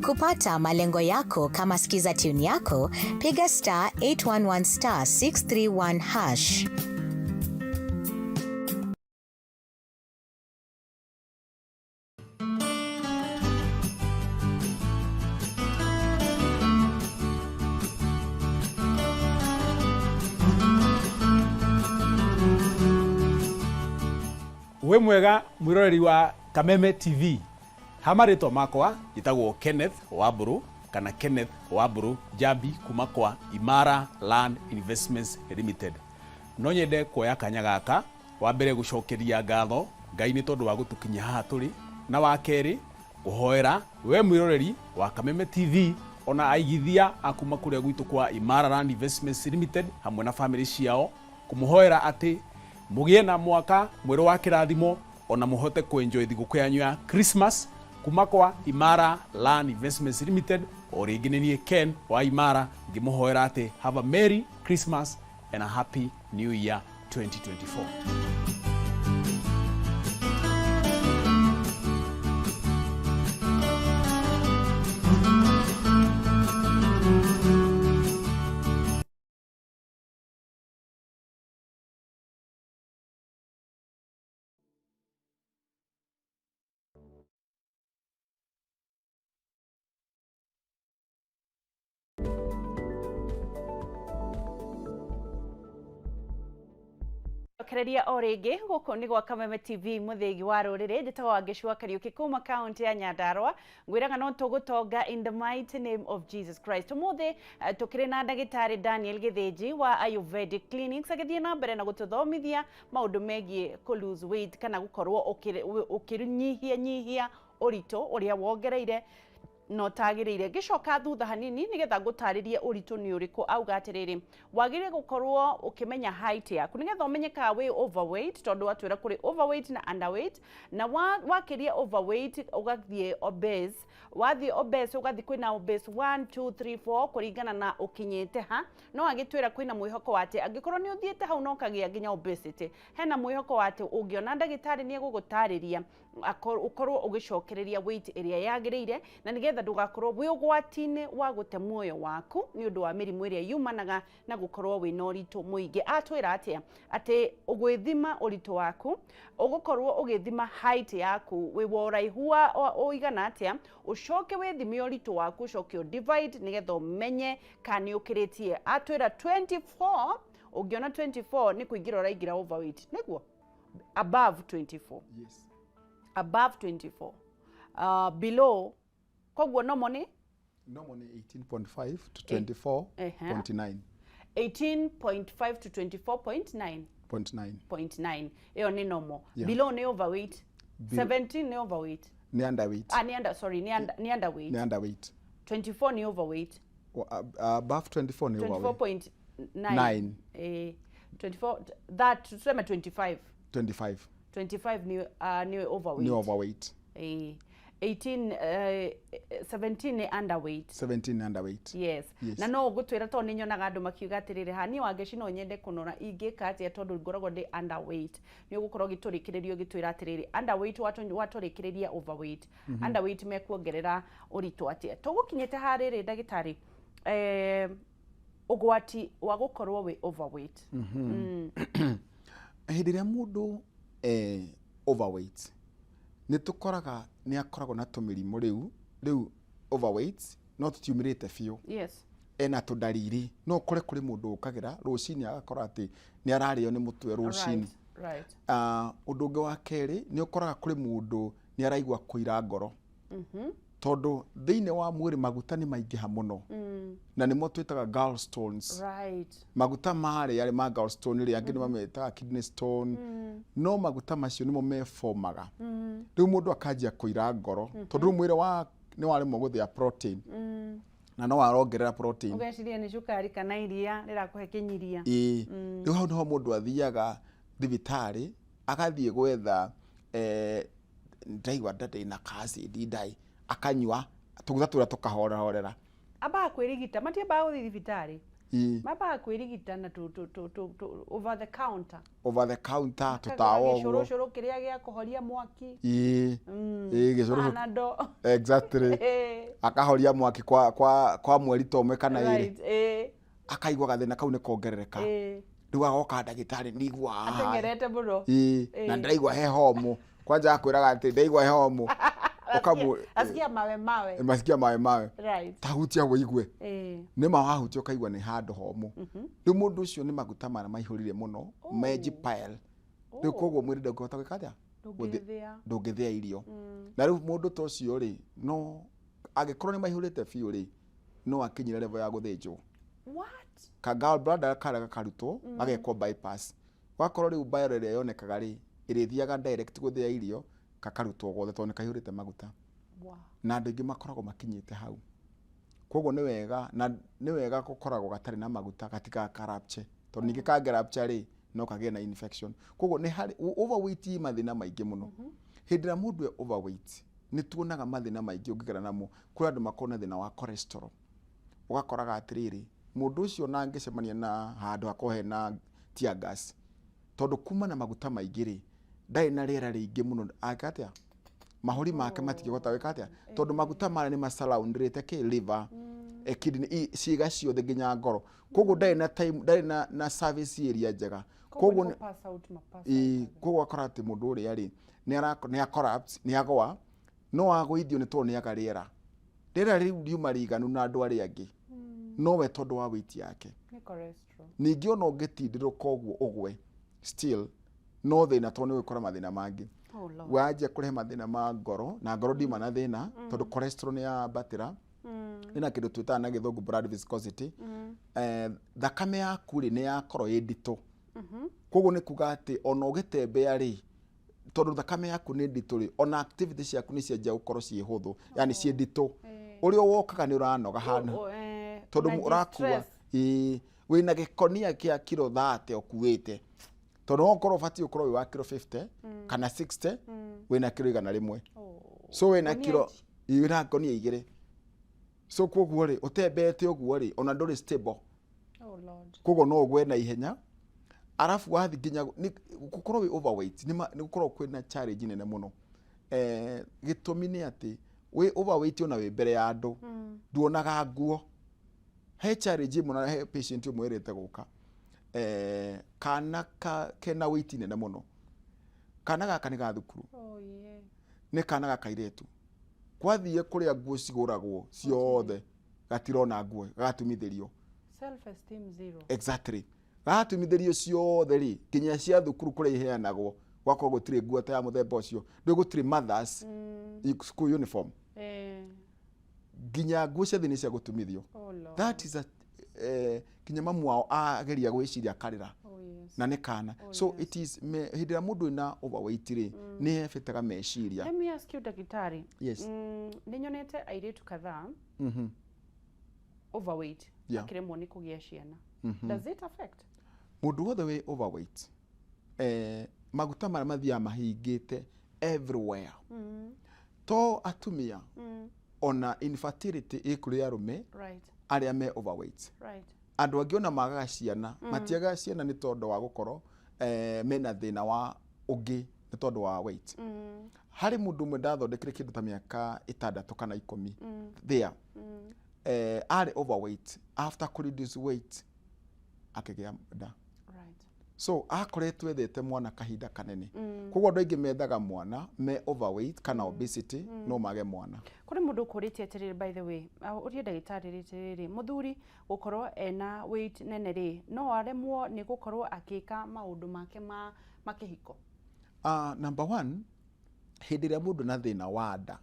Kupata malengo yako kama skiza tune yako, piga star 811 star 631 hash. We mwega mwiroreri wa Kameme TV. Hamaritwa makwa itagwo Kenneth Waburu kana Kenneth Waburu Jambi kuma kwa Imara Land Investments Limited. No nyende kuoya kanya gaka wa mbere gucokeria ngatho Ngai ni tondu wa gutukinya haha turi, na wa keri kuhoera we mwiroreri wa Kameme TV ona aigithia akuma kuria gwitu kwa Imara Land Investments Limited hamwe na family ciao kumuhoera ati mugie na mwaka mwero wa kirathimo ona muhote kuenjoy thiguku yanyu ya Christmas kuma kwa Imara Land Investments Limited. Originally Ken wa Imara ngimuhoera ati have a merry Christmas and a happy new year 2024. Kereria orege guko ni gwa Kameme TV muthegi wa rurire njetawa ngicua Kariuki kuma county ya Nyandarua ngwiraga no tugutonga in the mighty name of Jesus Christ. Muthe tukire na ndagitari Daniel Githinji wa Ayurvedic Clinics agithie na mbere na gututhomithia maundu megie ku lose weight kana gukorwo ukinyihia urito uria wongereire no tagirire gicoka thutha hanini nigetha ngutaririe uritu ni uriku auga atiriri wagire gukorwo ukimenya height yaku nigetha umenyeka we overweight tondu atwira kuri overweight na underweight na wakiria overweight ugathie obese wathie obese ugathie kwina obese 1 2 3 4 kuringana na ukinyete ha no agitwira kwina mwihoko wate angikorwo ni uthiete hau no kagia nginya obesity hena mwihoko wate ungiona ndagitari ni egugutariria ukorwo ugicokereria weight area yagirire na nigetha ndugakorwo wi ugwatine wa gute muoyo waku ni undu wa mirimu iria yumanaga na gukorwo wi na uritu muingi. Atwira atia ati ugwithima uritu waku ugukorwo ugithima height yaku wi woraihu wa uigana atia ucoke withime uritu waku ucoke divide nigetha umenye kani ukiritie. Atwira 24 ungiona 24 ni kuingira uraigira overweight niguo above 24. Yes. Above 24. Below kogwo no money 18.5 to 24.9. 18.5 to 24.9. Hiyo ni normal. Yeah. Below ni overweight. 17 ni overweight. Ni underweight. Ni underweight. Ni underweight. 24 ni overweight. Above 24 ni overweight. 24.9. 24 that tuseme 25. 25 ni overweight. Ni overweight. 17 ni underweight. 17 ni underweight. Yes. Na no gutwira to ni nyonaga andu makiuga atiriri hani wangeci no nyende kunora ingika atia tondu ngoragwo ndi underweight ni ugukorwo giturikiririo gitwira atiriri underweight waturikiriria overweight. Underweight mekuongerera uritu atia tugukinyete hariri ndagitari ugwati wa gukorwo we overweight. Hidiria mundu overweight ni tukoraga ni akoragwo na tumirimu riu overweight no tutiumirite fiu. Yes. Ena tudariri no kore kuri mundu ukagira rucini agakora ati ni arario ni mutwe rucini. Right. Undu ungi wa keri ni ukoraga kuri mundu ni araigwa kuira ngoro. Tondu thiine wa mwiri maguta ni maingiha muno. Na nimo twitaga gallstones. Right. Maguta mari yari ma gallstone ri angi ni mametaga kidney stone. No maguta macio nimo meformaga. Riu mundu akanjia kuira ngoro tondu mwiri wa ni wari mo guthia protein. Na no warongerera protein. Ugeciria ni cukari kana iria rirakuhe kinyiria. Riu hau no mundu athiaga thibitari akathie gwetha ndaigwa ndade na acid ndai akanywa tuguthatura tukahorera. Aba kwirigita matie ba guthi thibitari. maba kwirigitana over the counter tutawo coro kiria gia kuhoria mwaki gicoro Panado. exactly akahoria mwaki kwa mweri tomwe kana iri akaigwa gathina kau ni kongerereka riu agoka ndagitari nigwa atengerete buro na ndaigwa he homu kwanja akwiraga ati ndaigwa he homu okamu asikia mawe right tahutia woigwe ni mawahutia ukaigwa ni handu homu riu mundu ucio ni maguta mara maihurire muno meji pile riu koguo mwiri ndungihota gwika atia ndungithia irio na riu mundu ta ucio ri no agikorwo ni maihurite biu ri no akinyire level ya guthinjwo what ka gallbladder karaga karutwo agekwo bypass wakorwo riu bile ria yonekaga ri irithiaga direct guthia irio kakarutwo gothe tondu kaihurite maguta na andu ingi makoragwo makinyite hau koguo ni wega gukoragwo gatari na maguta gatika karapche tondu ningi kagerapche ri no kagie na infection koguo ni hari overweight mathina maingi muno hindira mundu e overweight ni tuonaga mathina maingi ungigera namo kuri andu makona thina wa cholesterol ugakoraga atiriri mundu ucio na angicemania na handu hakohe na tear gas tondu kuma na maguta maingi ri ndai na riera ringi muno akatia mahuri make matikihota wika atia tondu maguta mara ni masurroundrite ki liver kidney ciiga ciothe nginya ngoro koguo ndai na time ndai na service area njega koguo koguo akora ati mundu uria ri ni collapse ni agwa no agwithio ni tondu ni agariera riera riu riuma riganu na andu aria angi no we tondu wa weight yake ni cholesterol ningi ona ungitindiruka uguo ugwe still no thina tondu ni wikora mathina mangi waje kurehe mathina ma ngoro na ngoro ndima na thina tondu cholesterol ni ya batira ina kindu twita na githungu blood viscosity thakame yaku ri ni yakorwo indito koguo ni kuga ati ona ugitembea ri tondu thakame yaku ni ndito ri ona activity ciaku ni cianjia gukorwo ci huthu yani ci ndito urio wokaga ni uranoga hana tondu urakua wina gikonia kia kilo 30 okuite tondu okorwo fati ukorwo wi wa kilo 50 kana 60 wina kilo 100 so wina kilo ira konia igire so koguo ri utembete uguo ri ona nduri stable lord koguo no ugwe na ihenya arafu wathi nginya gukorwo wi overweight ni gukorwo kwina challenge nene muno gitumi ni ati wi overweight ona wi mbere ya andu nduonaga nguo he challenge muno he patient umwirite guka kana kena weight nene muno kana gaka ni ga thukuru ni kana gaka iretu kwathie kuria nguo ciguragwo ciothe gatirona nguo gatumithirio self esteem zero exactly gatumithirio ciothe ri kinya cia thukuru kuria iheanagwo gwakwo gutire nguo ta ya muthemba ucio ndu gutire mothers school uniform ginya nguo cia thini cia gutumithio that is a kinya mamu wao ageria gwiciria karira na ne kana so it is hidira mundu ina overweight ri ni hefetaga meciria. Let me ask you dakitari yes ninyonete airetu kadhaa overweight akiremwo ni kugia ciana does it affect mundu wothe we overweight maguta mara mathia mahingite everywhere to atumia ona infertility ikuri arume right aria me overweight right andu angiona magaga ciana matiaga ciana ni tondu wa gukorwo mena thina wa ungi ni tondu wa weight hari mundu mwe ndathondekire kindu ta miaka 6 kana 10 there are overweight after reduce weight akigia nda right so akoretwo ethete mwana kahinda kanene koguo andu aingi methaga mwana me overweight kana obesity no mage mwana kuri mundu kuritie atiriri by the way urie ndagitari ritiriri muthuri gukorwo ena weight nene ri no aremwo ni gukorwo akika maundu make makihiko number 1 hindira mundu na thina wa nda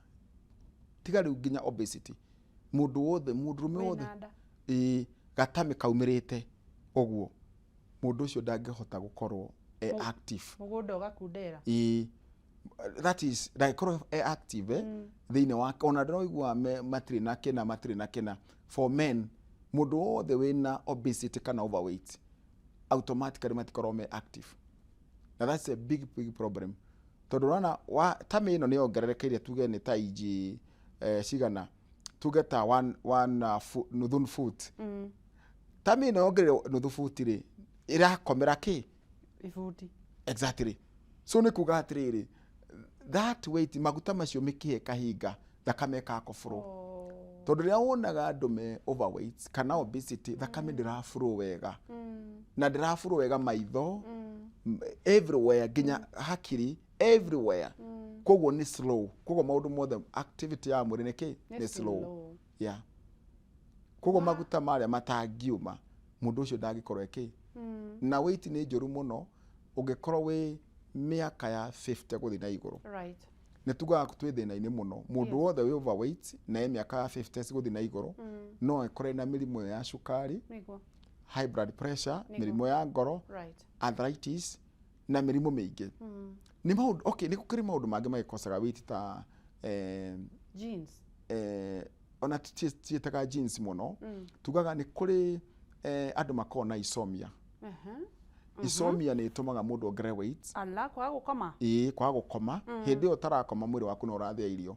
tiga riu nginya obesity mundu wothe mundurume wothe gatame kaumirite oguo mundu ucio ndangihota gukorwo active mugundo ugakundera that is like korwo active thine wa ona no igua matri na kena for men mundu wothe wina obesity kana overweight automatically matikorwo me active na that's a big problem tondu rana tame ino ni ongererekeire tuge ni ta cigana tuge ta one nuthu foot tami no ngere no thufuti ri irakomera ki ifuti exactly so ni kuga atiriri that weight maguta macio mikihe kahinga thakame kako flow tondu ria wonaga andu me overweight kana obesity thakame ndira flow wega na ndira flow wega maitho everywhere ginya hakiri everywhere koguo ni slow koguo maundu mothe activity ya mwiri ni slow yeah koguo maguta maria matangiuma mundu ucio ndagikorwo eki na weight ni njuru muno ungikorwo wi miaka ya 50 guthi na iguru right ne tugaga twi thina-ini muno mundu wothe wi overweight na miaka ya 50 guthi na iguru no ekore na mirimo ya shukari high blood pressure mirimo ya ngoro arthritis na mirimo mingi ni maundu okay ni kukiri maundu mangi magikosaga weight ta genes ona tietaga genes muno tugaga ni kuri andu makona isomia isomia ni itumaga mundu ongere weight ala kwa gukoma kwa gukoma hindi yo tarakoma mwiri waku no urathia irio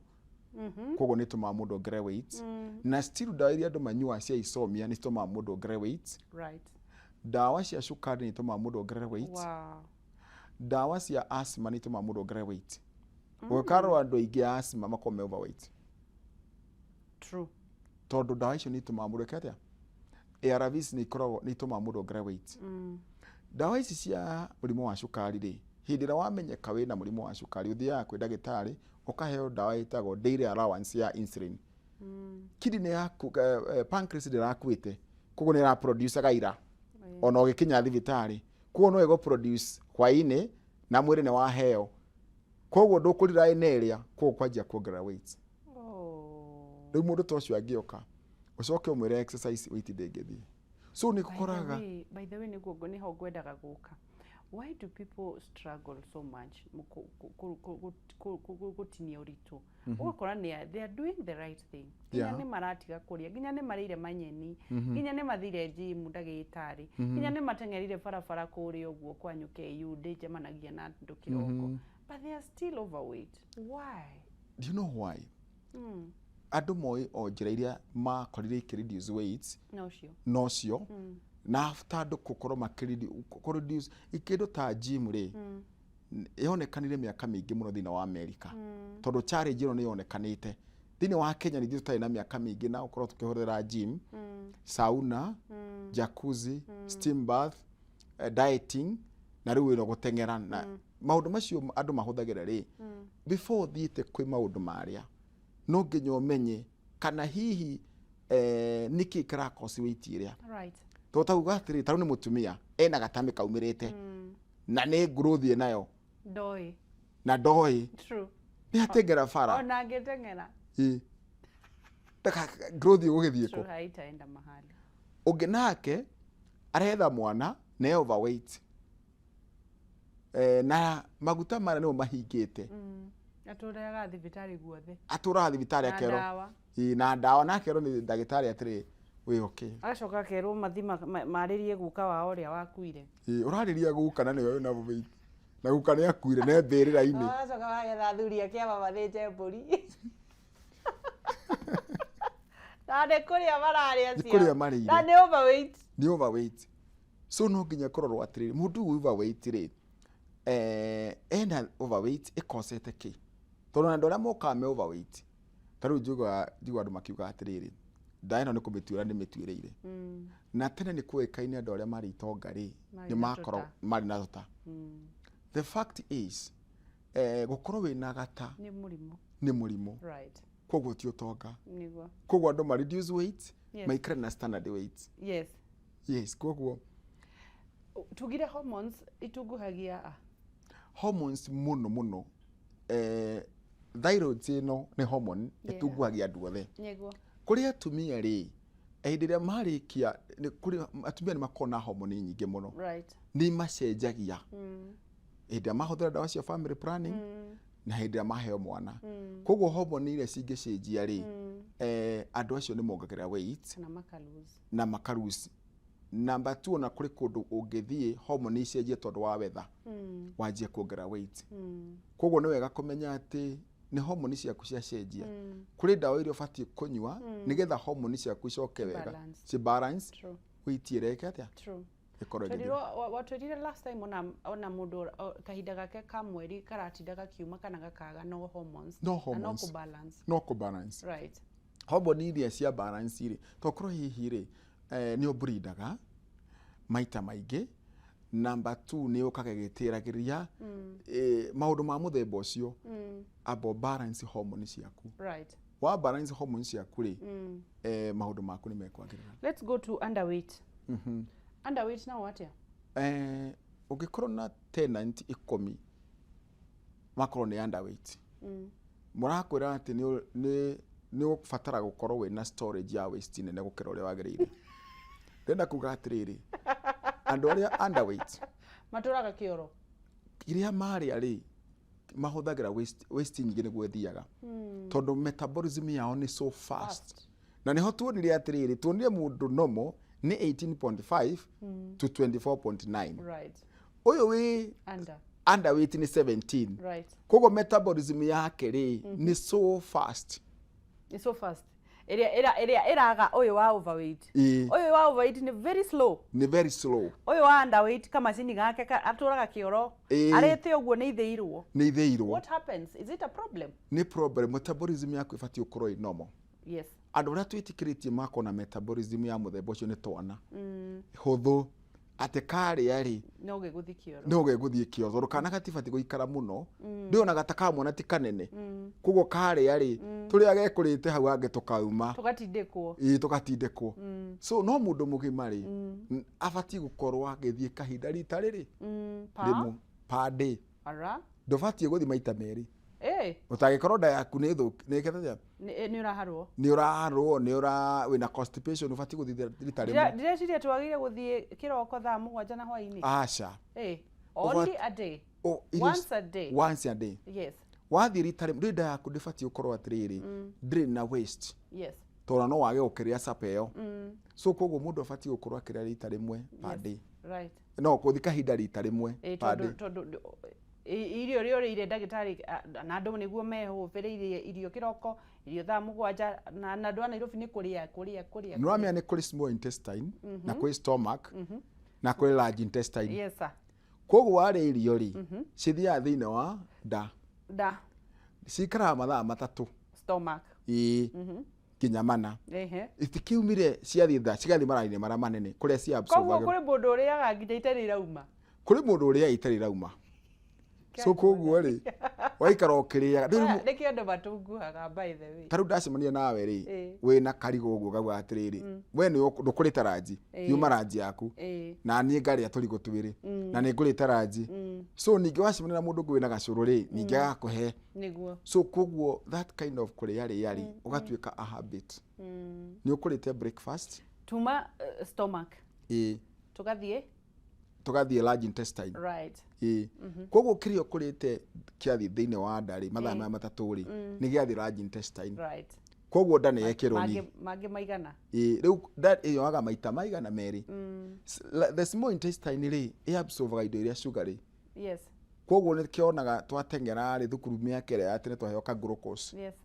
koguo ni itumaga mundu ongere weight na still dawa iria andu manyua cia isomia ni itumaga mundu ongere weight right dawa cia shukari ni itumaga mundu ongere weight wow dawa cia asthma ni itumaga mundu ongere weight ukaro andu aingi asthma makome overweight true tondu dawa icio ni itumaga mundu ketia ARVs ni ikoragwo ni itumaga mundu ongere weight dawa ici cia murimo wa shukari ri hindi ra wamenyeka wina murimo wa shukari uthiaga kwi ndagitari ukaheo dawa itagwo daily allowance ya insulin kidney yaku pancreas ndirakuite koguo ni ra produce gaira ona ugikinya thibitari koguo no ego produce hwaini na mwiri ni waheo koguo ndukurira ineria koguo kwanjia kuongerera weight riu mundu tocio angioka ucoke umwire exercise weight ndingithi so ni kukoraga by the way ni guo ni ho gwendaga guka why do people struggle so much gutinia uritu ugakora ni they are doing the right thing ginya ni maratiga kuria ginya ni marire manyeni ginya ni mathire gym ndagitari ginya ni matengerire barabara kuri uguo kwanyuke yude jamanagia na ndu kiroko but they are still overweight why do you know why andu moi o njira iria makorire ikiriduce weight nocio na after andu gukorwo makiriduce ikindu ta gym ri yonekanire miaka mingi muno thina wa America tondu challenge ino ni yonekanite thini wa Kenya ni tutari na miaka mingi na ukorwo tukihurira gym sauna jacuzzi steam bath dieting na riu ino gutengerana maundu macio andu mahuthagira ri before thiite kwi maundu maria no nginya umenye kana hihi niki kirakosi weight iria right to tauga atiri taru ni mutumia ena gatami kaumirite na ni growth nayo doi na doi true ni atengera fara ona angetengera taka growth ugithie ko haitaenda mahali ungi nake aretha mwana ne overweight na maguta mara no mahingite aturaga thibitari guothe aturaga thibitari akero na dawa na akero ni ndagitari atiri we okay acoka kero mathima maririe guka wa oria wakuire urariria guka na niwe na weight na guka ni akuire ne thirira ini acoka wagetha thuri akia baba thije mburi na kuria mararia cia kuria marire na ni overweight ni overweight so no nginya kororwa atiri mundu overweight ri ena overweight ikosete ki tondu na ndora moka me overweight taru njugwa andu makiuga atiriri ndaino ni kumituira ni mituireire na tene ni kuikaine andu aria mari itonga ri ni makoro mari na thota the fact is gukorwo wina gata ni murimo right koguo ti utonga niguo koguo andu ma reduce weight maikare na standard weight yes koguo tugire hormones itunguhagia hormones muno thyroid ino ni hormone itunguhagia andu othe niguo kuri atumia ri hindi ria marikia ni kuri atumia ni makona hormone nyingi muno right ni macenjagia hindi ria mahuthira dawa cia family planning na hindi ria maheo mwana koguo hormone iria cingicenjia ri andu acio ni mongagirira weight na makalose number 2 na kuri kundu ungithie hormone icenjie tondu wa weather wanjie kuongerera weight koguo ni wega kumenya ati ni hormone ciaku ciacenjia kuri dawa iria ubatie kunywa nigetha hormone ciaku icoke wega ci balance weight ireke atia True. ikoro What we did last time ona mundu kahinda gake ka mweri karatinda gakiuma kana gakaga no hormones no kubalance right hormone iria cia balance ri tokoro hihi ri ni obreedaga maita maingi number 2 ni ukagegetiragiria maundu ma muthemba ucio abo balance hormone ciaku right wa balance hormone ciaku ri maundu maku ni mekwagirira. Let's go to underweight. Underweight now what ugikorwo na tenant 10 makorwo ni underweight murakwira ati ni ufatara gukorwo wina storage ya waste nene gukira uria wagirire ndenda kuga atiriri andu aria underweight maturaga kioro iria mari ari mahuthagira waste nyingi niguo thiaga tondu metabolism yao ni so fast. Na niho tuonire atiriri tuonire mundu nomo ni 18.5 to 24.9 right uyu wi underweight ni 17 right kogo metabolism yake ri ni so fast. It's so fast. Iraga uyu wa overweight. Uyu wa overweight ni very slow. Uyu wa underweight kama sini gake aturaga kioro. Arete uguo ni itheirwo. What happens? Is it a problem? Ni problem. Metabolism yako ifati ukorwo i normal. Yes. Andu aria twitikiretie mako na metabolism ya muthemba ucio ni twana. Huthu ate kari ari no geguthikio thoro kana gatifati guikara muno ndiona gataka mwana ti kanene kugo kari ari turi agekurite hau ange tukauma tukatindekwo so no mundu mugima ri afati gukorwo agithie kahinda rita riri pa day ndofati guthi maita meri utagikorwo nda yaku ni ketha ni uraharwo wina constipation ufati guthithia rita rimwe ndire twagire guthie kiroko thaa 7 na hwaini acha only a day once a day yes wathi rita rimwe nda yaku ndifati ukorwo atiriri ndire na waste yes tora no wage ukiria sapeo so koguo mundu afati gukorwo akiria rita rimwe per day right no kuthika hinda rita rimwe per day irio ire ndagitari na andu niguo mehuvirie irio kiroko irio thaa 7 na andu a Nairobi ni kuria no amia ni kuri small intestine na kuri stomach na kuri large intestine yes sir koguo wari irio ri cithia thine wa da cikara mathaa 3 stomach kinya mana itikiumire ciathitha cigathi maraine mara manene kuria cia absorb koguo kuri mundu uria agita itari rauma kuri mundu uria itari rauma so koguo ri waikara ukiria niki andu matunguhaga by the way taru ndacemania nawe ri wina karigo uguo gagwa atiriri we ni ndukurita ranji yuma ranji yaku na ni ngari aturigo twiri na ni ngurita ranji so ningi wacemania na mundu gwina gacuru ri ningi agakuhe niguo so koguo that kind of kuria yari ugatwika a habit ni ukurite breakfast tuma stomach tugathie large intestine right koguo kirio kurite kiathi thiine wa ndari mathaa ma matatu ri ni giathi large intestine right koguo ndane yekero ni mage maigana riu that iyo aga maita maigana meri the small intestine ri absorb indo iria sugar ri yes koguo ni kionaga twatengera ri thukuru miakere ya tene twaheo ka glucose yes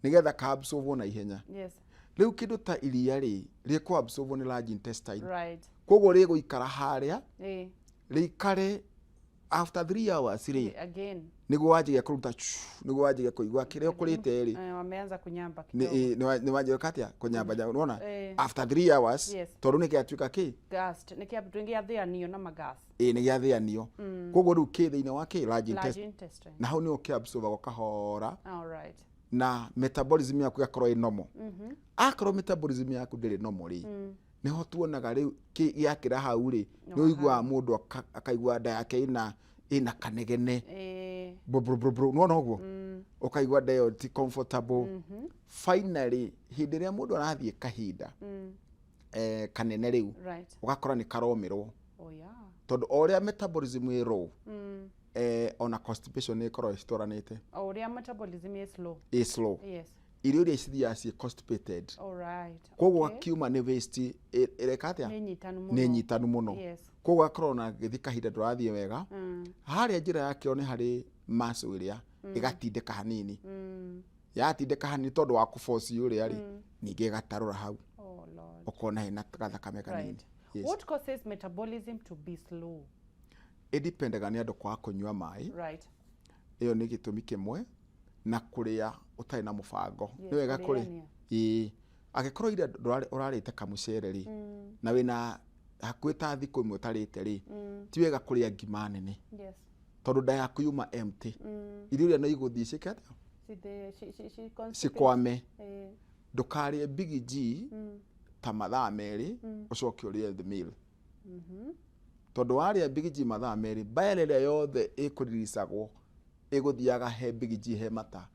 nigetha ka absorb na ihenya yes riu kindu ta iria ri ko absorb ni large intestine right koguo ri guikara haria rikare after 3 hours ri again niguo wajiga kuruta niguo wajiga kuigwa kirio kurite ri wameanza kunyamba kidogo ni wajiga katia kunyamba ja unaona after 3 hours toru ni kiatuika ki gas ni kiatuingia thianio na magas ni giathianio koguo ru ki thiine wa ki large intestine na hau ni ukiabsorb gokahora all right na metabolism yaku yakorwo normal akorwo metabolism yaku ndiri normal ri niho tuonaga riu yakira hau ri ni uigwa mundu akaigwa nda yake ina kanegene bro no guo ukaigwa nda ti comfortable finally hindi ria mundu arathie kahinda kanene riu ugakora ni karomirwo tondu oria metabolism ĩ low ona constipation ni korwo citoranite oria metabolism is slow yes irio iria cithia ci constipated all right koguo akiuma ni waste ireka atia ni nyitanu muno koguo akorwo na githi kahinda ndurathie wega haria njira yake one hari maso iria igatindeka hanini yatindeka hanini tondu wa kuforce uria ri ningi gatarura hau ukona hena gathakame kanini What causes metabolism to be slow? Idipendaga ni andu kwa kunyua mai. Right. Iyo ni gitumi kimwe na kuria utari na mubango. Ni wega kuri. Agikorwo ire urarite kamucere ri na wina hakwita thiku imwe utarite ri ti wega kuria ngima nene. Yes. Tondu nda yaku yuma empty. Irio ria no iguthii cikete. Sikwame. Ndukarie Big G ta mathaa meri ucoke urie the meal. Tondu waria Big G mathaa meri bile ria yothe ikuririsagwo iguthiaga he Big G he mata.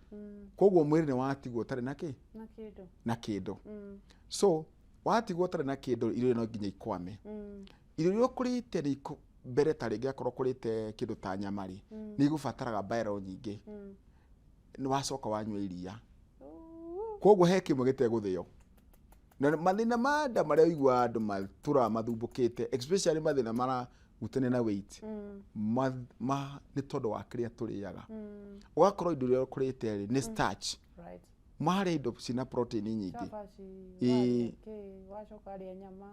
Koguo mwiri ni watigwo utari na ki? Na kindu. So watigwo utari na kindu irio no nginya ikwame. Irio ria kurite ni mbere ta ringi akorwo kurite kindu ta nyamari ni igubataraga bile nyingi. Ni wacoka wanyua iria. Koguo he kimwe giteguthio. Na mathina manda maria igwa andu matura mathumbukite, especially mathina mara gutene na weight. Ni tondu wa kiria turiaga. Ugakorwo indo ria kurite ri ni starch. Right. Mari indo cina protein nyingi.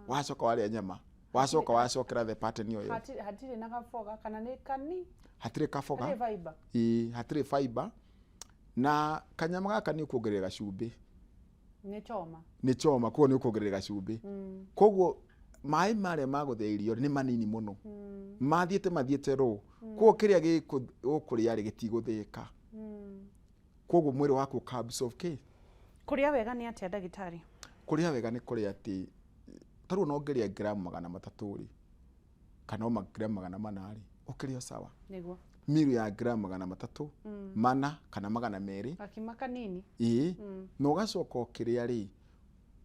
Wacoka waria nyama. Wacoka wacokera the pattern yo. Hatire na gafoga kana ni kani. Hatire kafoga. Hatire fiber. Hatire fiber. Na kanyama gaka ni kuongerera cumbi. Ni choma ko ni kuongerera cumbi. Koguo mai mare maguthia irio ni manini muno. Mathiete ro. Koguo kiria gikuria ri gitiguthika. Koguo mwiri waku absorb ki. Kuria wega ni atia ndagitari? Kuria wega ni kuria ati taru no ngeria gramu 300 ri kana o gramu 400 ri ukirio sawa. Niguo. Miru ya gramu 300 mana kana 200 gakima kanini no gacoka ukiria ri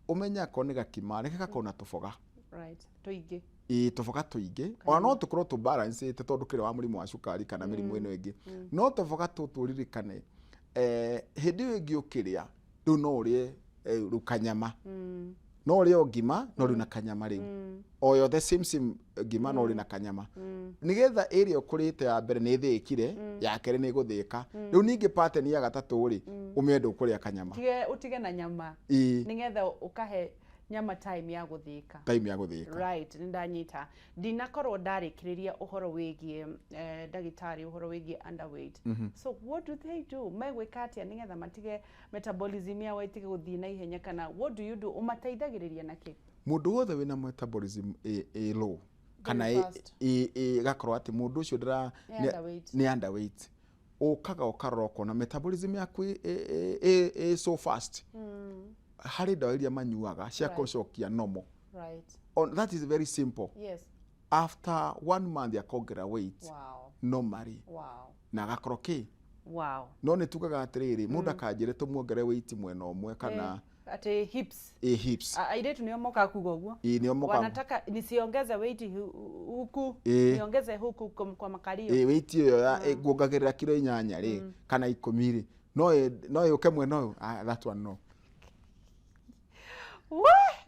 umenya ko ni gakima reke gakona tufoga. Right. Tuingi tufoga tuingi ona no tukorwo tu balance te tondu kire wa murimu wa cukari kana mirimu ino ingi no tufoga tuturirikane hindi ingi ukiria ndu no urie rukanyama no uri ugima no uri na kanyama riu o yo the same gima no uri na kanyama nigetha area ukurite ya mbere ni thikire ya kere ni guthika riu ningi pattern ya gatatu ri umiende ukuria kanyama utige na nyama nigetha ukahe nyama time ya guthika. Right, ndanyita ndinakorwo ndarikiriria uhoro wigie ndagitari uhoro wigie underweight. So what do they do? Megwika atia nigetha matige metabolism ya itige guthii na ihenya kana what do you do umateithagiriria naki? Mundu wothe wina metabolism low kana gakorwo ati mundu ucio ndira ni underweight ukaga ukaroko na metabolism yaku so fast. Hari dawa iria manyuaga cia kucokia normal. Right. That is very simple. Yes. After 1 month ya kongera weight. Wow. Normally. Wow. Na gakoro ki. Wow. No ni tukaga atiriri mundu akanjire tumuongere weight mwena umwe kana ati hips. Hips. Aidetu nio moka kuga uguo. Nio moka. Wanataka nisiongeze weight huku, niongeze huku kwa makalio. Weight yo ya guongagirira kilo 8 ri kana 10 ri. No yuke mwena that one no.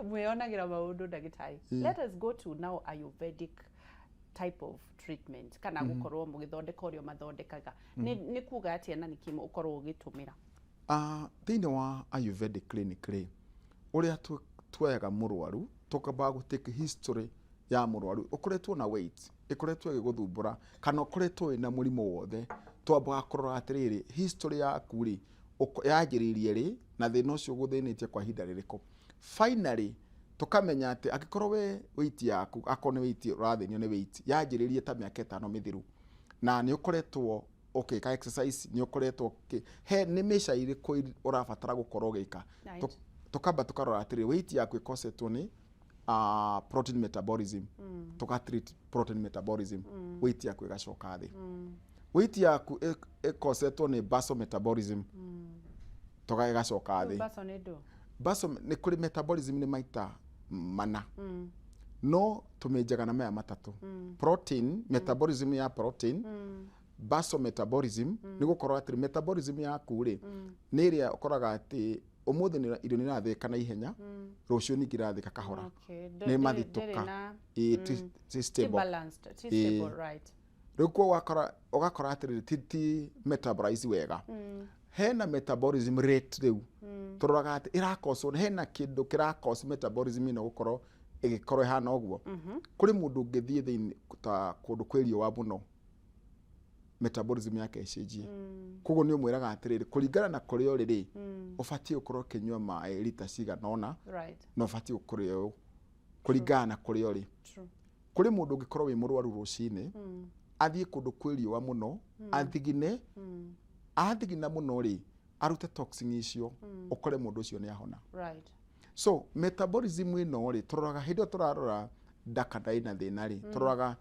Mweonagira maundu ndagitari. Let us go to now Ayurvedic type of treatment kana gukorwo mugithondeka urio mathondekaga ni kuga atia na nikimo ukorwo ugitumira thiini wa Ayurvedic clinic ri uria twoyaga murwaru tukaba gutake history ya murwaru ukoretwo na weight ikoretwo igiguthumbura kana ukoretwo ina murimo wothe twamba kurora atiriri history yaku ri yajiririe ri na thina ucio guthinitie kwa hinda ririko. Finally tukamenya ati agikorwo we weight yaku akone weight urathinio ni weight yajiririe ta miaka 5 mithiru na ni ukoretwo ka exercise ni ukoretwo he ni mesha iriku urabatara gukorwo gika tukamba tukarora ati weight yaku ikosetwo ni protein metabolism tukatreat protein metabolism weight yaku igacoka thi weight yaku ikosetwo ni basal metabolism igacoka thi basal ni kuri metabolism ni maita mana no tumejaga na maya matatu protein metabolism ya protein basal metabolism ni gukorwo ati metabolism ya kuri ni iria ukoraga ati umuthi ni irio ni rathika na ihenya rucio ni ngirathika kahora ni mathituka stable right ruko ugakora ati ti metabolize wega hena metabolism rate riu turoraga ati irakoso hena kindu kirakoso metabolism ino gukorwo igikorwo ihana uguo kuri mundu ngithie thiini ta kundu kwirio wa muno metabolism yake icenjie koguo ni umwiraga atiriri kuringana na kuria uriri ubatie ukorwo kinyua mai lita cigana ona no ubatie ukorwo kuringana na kuria uri kuri mundu ungikorwo wi murwaru rucini athie kundu kwirio wa muno athigine athigina muno ri arute toxin icio ukore mundu ucio ni ahona so metabolism ino ri turoraga hindo turarora ndakadai na thina ri turoraga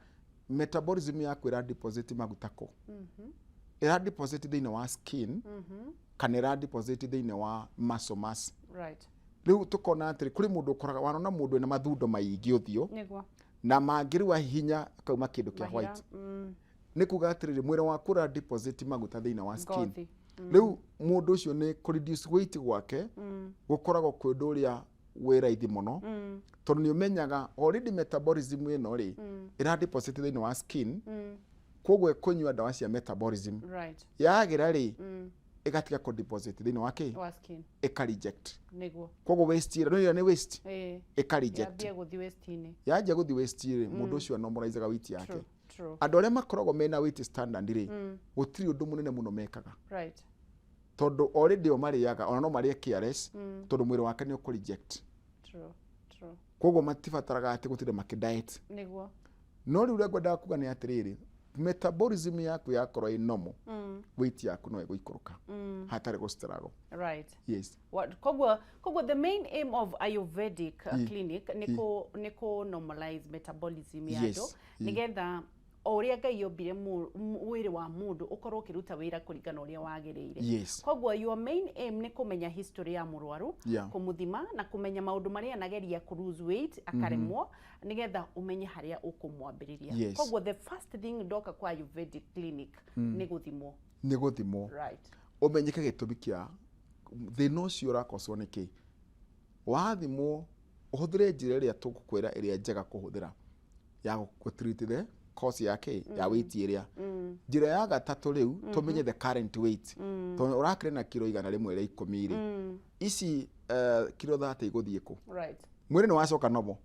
metabolism yaku ira deposit maguta ko ira deposit thini wa skin kana ira deposit thini wa muscle mass riu tukona atiri kuri mundu ukoraga wanona mundu ena mathundo maingi uthio na mangirwa hinya kauma kindu kia white ni kuga atiri mwira waku ira deposit maguta thini wa skin riu mundu ucio ni ku reduce weight gwake gukoragwo kwindu uria wira ithi muno tondu ni umenyaga already metabolism ino ri ira deposit thini wa skin koguo kunyua ndawa cia metabolism yagira ri igatiga ku deposit thini wa skin ika reject niguo koguo waste ira ni waste ika reject yaje guthi waste ri mundu ucio normalizaga weight yake andu aria makoragwo mena weight standard ri gutiri undu munene muno mekaga tondu already o mariaga ona no marie careless tondu mwiri wake ni uku reject koguo matibataraga ati gutire makidiet niguo no riu ria ngwendaga kuga ni atiriri metabolism yaku yakorwo i normal weight yaku no iguikuruka hatari go struggle yes koguo the main aim of Ayurvedic clinic niko normalize metabolism yado nigetha oria Ngai yombire mwiri wa mundu ukorwo kiruta wira kuringana uria wagiriire koguo your main aim ni kumenya history ya murwaru kumuthima na kumenya maundu maria anageria ku lose weight akaremwo nigetha umenye haria ukumwambiriria koguo the first thing ndoka kwa Ayurvedic clinic ni guthimwo umenyeke gitumi kia thina ucio urakoswo niki wathimwo uhuthire njira iria tugukwira iria njega kuhuthira ya gutreat the cause yake ya weight iria njira ya gatatu riu tumenye the current weight to urakire na kilo 110 iri ici kilo 30 iguthie ku mwiri ni wacoka nomo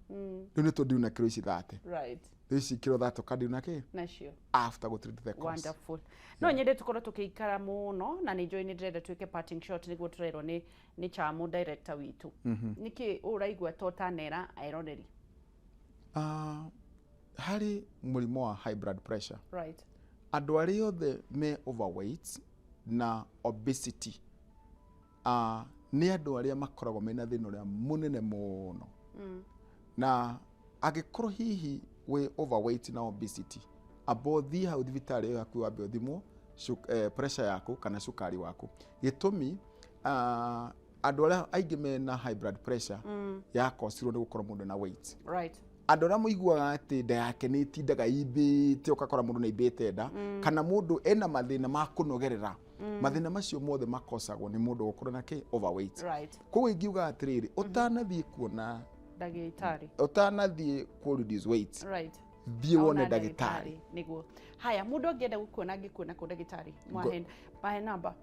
riu ni tundiu na kilo ici 30 ici kilo 30 kadiu na ki nacio after go treat the cause wonderful no nyende tukorwo tukikara muno na ni join ndrenda twike parting shot niguo turerwo ni chamu director witu niki uraigwa totanera aeroneri hari murimo wa high blood pressure andu aria othe me overweight na obesity ni andu aria makoragwo mena thina uria munene muno na agikorwo hihi we overweight na obesity abothi hau thibitari yaku wambe uthimwo pressure yaku kana sukari waku gitumi andu aria aingi mena high blood pressure yakosirwo ni gukorwo mundu na weight andu aria muiguaga ati nda yake ni tindaga imbite ukakora mundu ni imbite nda kana mundu ena mathina ma kunogerera mathina macio mothe makosagwo ni mundu gukorwo na ki overweight koguo ingiuga atiriri utanathie kuona ndagitari utanathie ku reduce weight thie wone ndagitari niguo haya mundu angienda gukuona ngikuona ku ndagitari mahe namba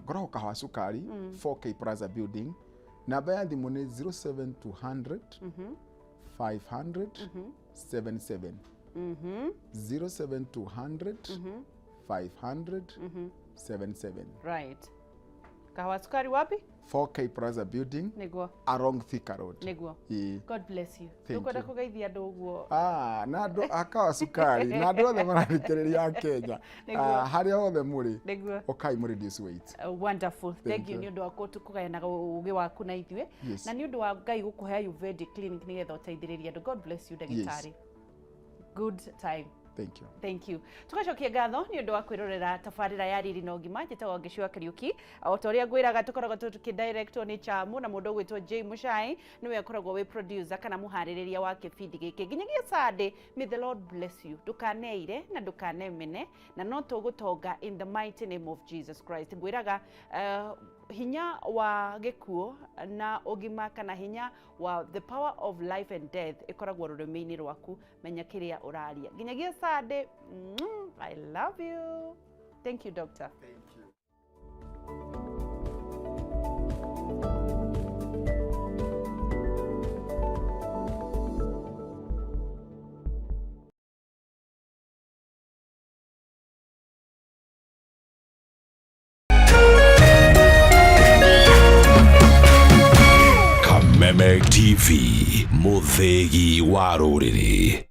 ngoragwo kahwa sukari 4K Plaza Building namba ya thimu ni 07200 500 77 07200 500 77 Kahawa sukari wapi? 4K Plaza Building. Niguo. Along Thika Road. Niguo. God bless you. Tukwenda kugeithia andu uguo. Na andu akawa sukari na andu othe marathikiriria Kenya. Haria othe muri. Niguo. Okai muri reduce weight. Wonderful. Thank you. Ni undu wa kugayana ugi waku na ithue. Na ni undu wa Ngai gukuhe Ayurvedic clinic nigetha uteithiriria andu. God bless you ndagitari. Good time. Thank you. Thank you. Tukacokia ngatho ni undu wa kwirorera tabarira ya Riri na ugima njitagwo Ngicua Kariuki. O ta uria ngwiraga tukoragwo tukidirectwo ni Chamu na mundu gwitwo J Muchai niwe akoragwo we producer kana muhaririria wa kibindi giki nginyagia Sunday. May the Lord bless you. Ndukaneire na ndukanemene na no tugutonga in the mighty name of Jesus Christ. Ngwiraga hinya wa gikuo na ugima kana hinya wa the power of life and death ikoragwo rurimi-ini rwaku menya kiria uraria nginyagia Sunday. I love you. Thank you, doctor. Thank you. TV, muthegi wa rũrĩrĩ.